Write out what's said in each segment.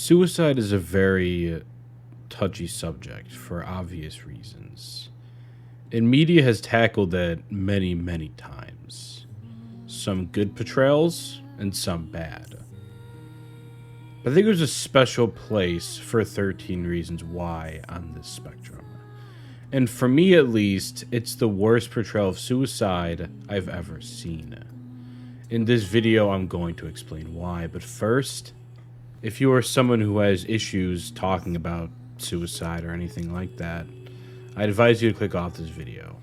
Suicide is a very touchy subject for obvious reasons, and media has tackled it many, many times. Some good portrayals and some bad. But I think there's a special place for 13 Reasons Why on this spectrum. And for me at least, it's the worst portrayal of suicide I've ever seen. In this video, I'm going to explain why, but first, if you are someone who has issues talking about suicide or anything like that, I advise you to click off this video.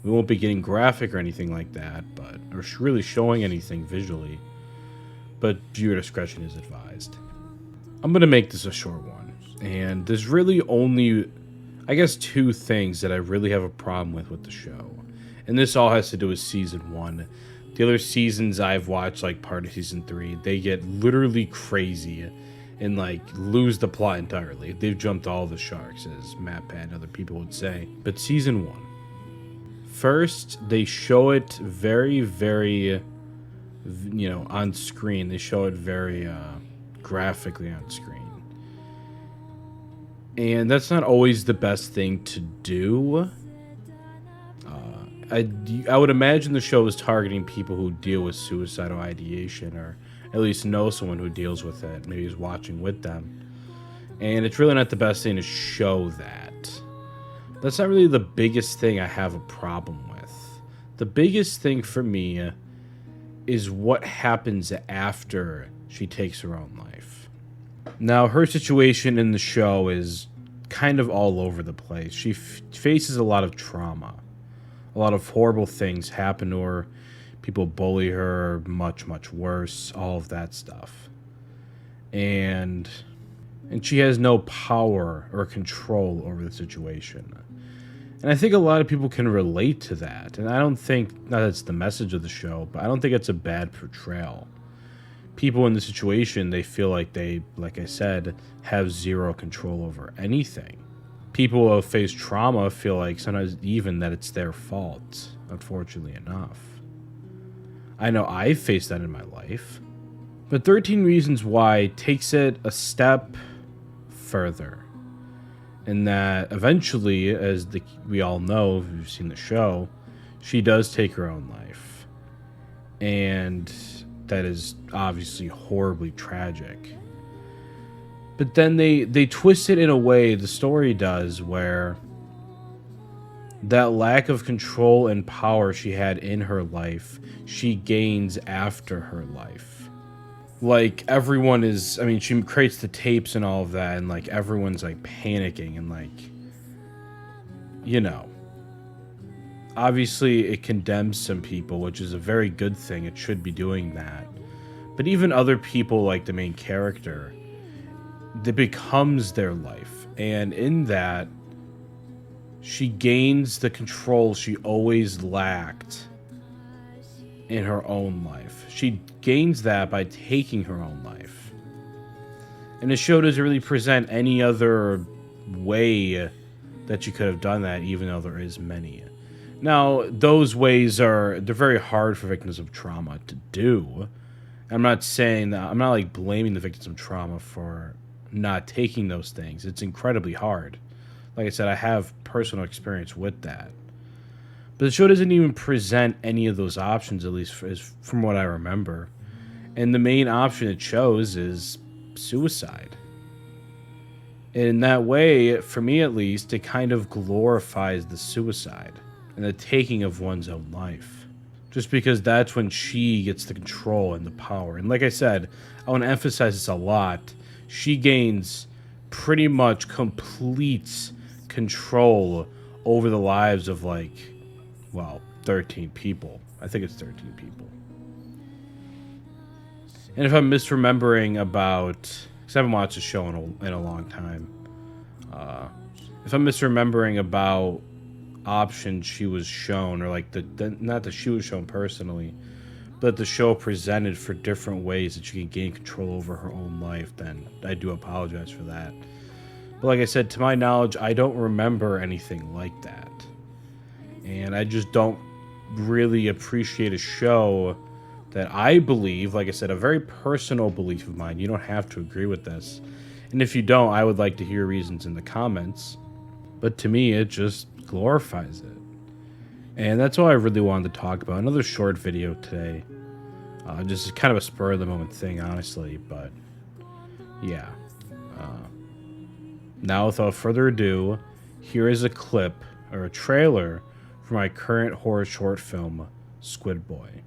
We won't be getting graphic or anything like that, or really showing anything visually, but viewer discretion is advised. I'm going to make this a short one, and there's really only, I guess, two things that I really have a problem with the show. And this all has to do with Season 1. The other seasons I've watched, like part of Season 3, they get literally crazy and, like, lose the plot entirely. They've jumped all the sharks, as Matt Pat and other people would say. But Season 1. First, they show it very, very, on screen. They show it very graphically on screen. And that's not always the best thing to do. I would imagine the show is targeting people who deal with suicidal ideation, or at least know someone who deals with it, maybe is watching with them. And it's really not the best thing to show that. That's not really the biggest thing I have a problem with. The biggest thing for me is what happens after she takes her own life. Now, her situation in the show is kind of all over the place. She faces a lot of trauma. A lot of horrible things happen to her. People bully her, much, much worse, all of that stuff. And she has no power or control over the situation. And I think a lot of people can relate to that. And I don't think, not that it's the message of the show, but I don't think it's a bad portrayal. People in the situation, they feel like they, like I said, have zero control over anything. People who have faced trauma feel like sometimes even that it's their fault, unfortunately enough. I know I've faced that in my life. But 13 Reasons Why takes it a step further. In that eventually, as we all know, if you've seen the show, she does take her own life. And that is obviously horribly tragic. But then they twist it in a way, the story does, where that lack of control and power she had in her life, she gains after her life. Like, everyone is, I mean, she creates the tapes and all of that, and, like, everyone's, like, panicking, and, like, obviously it condemns some people, which is a very good thing. It should be doing that. But even other people, like the main character, it becomes their life, and in that, she gains the control she always lacked in her own life. She gains that by taking her own life. And the show doesn't really present any other way that you could have done that, even though there is many. Now, those ways they're very hard for victims of trauma to do. I'm not saying that, I'm not like blaming the victims of trauma for not taking those things. It's incredibly hard. Like I said, I have personal experience with that. But the show doesn't even present any of those options, at least from what I remember. And the main option it shows is suicide. And in that way, for me at least, it kind of glorifies the suicide and the taking of one's own life. Just because that's when she gets the control and the power. And like I said, I want to emphasize this a lot. She gains pretty much complete control over the lives of, 13 people. I think it's 13 people. And if I'm misremembering about, because I haven't watched the show in a long time, if I'm misremembering about options she was shown, or like not that she was shown personally, but the show presented for different ways that she can gain control over her own life, then I do apologize for that. But like I said, to my knowledge, I don't remember anything like that. And I just don't really appreciate a show that I believe, like I said, a very personal belief of mine, you don't have to agree with this, And if you don't, I would like to hear reasons in the comments. But to me, it just glorifies it. And that's all I really wanted to talk about. Another short video today. Just kind of a spur of the moment thing, honestly. But yeah. Now, without further ado, here is a clip or a trailer for my current horror short film, Squid Boy.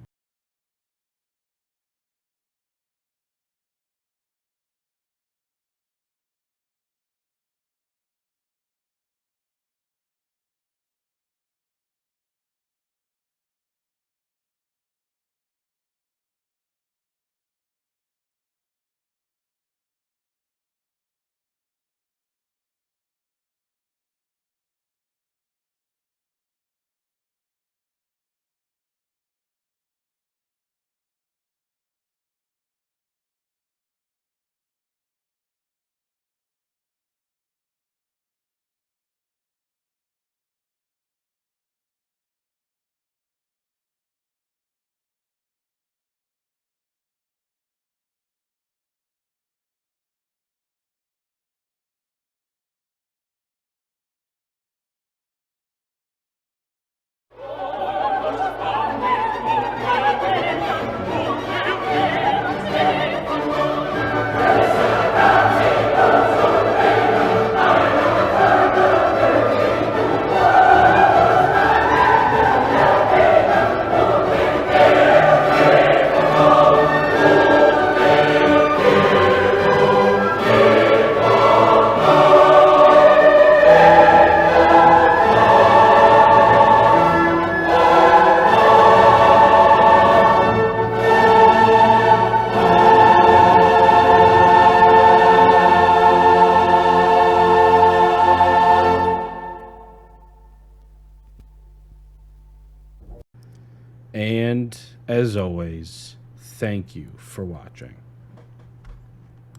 And as always, thank you for watching.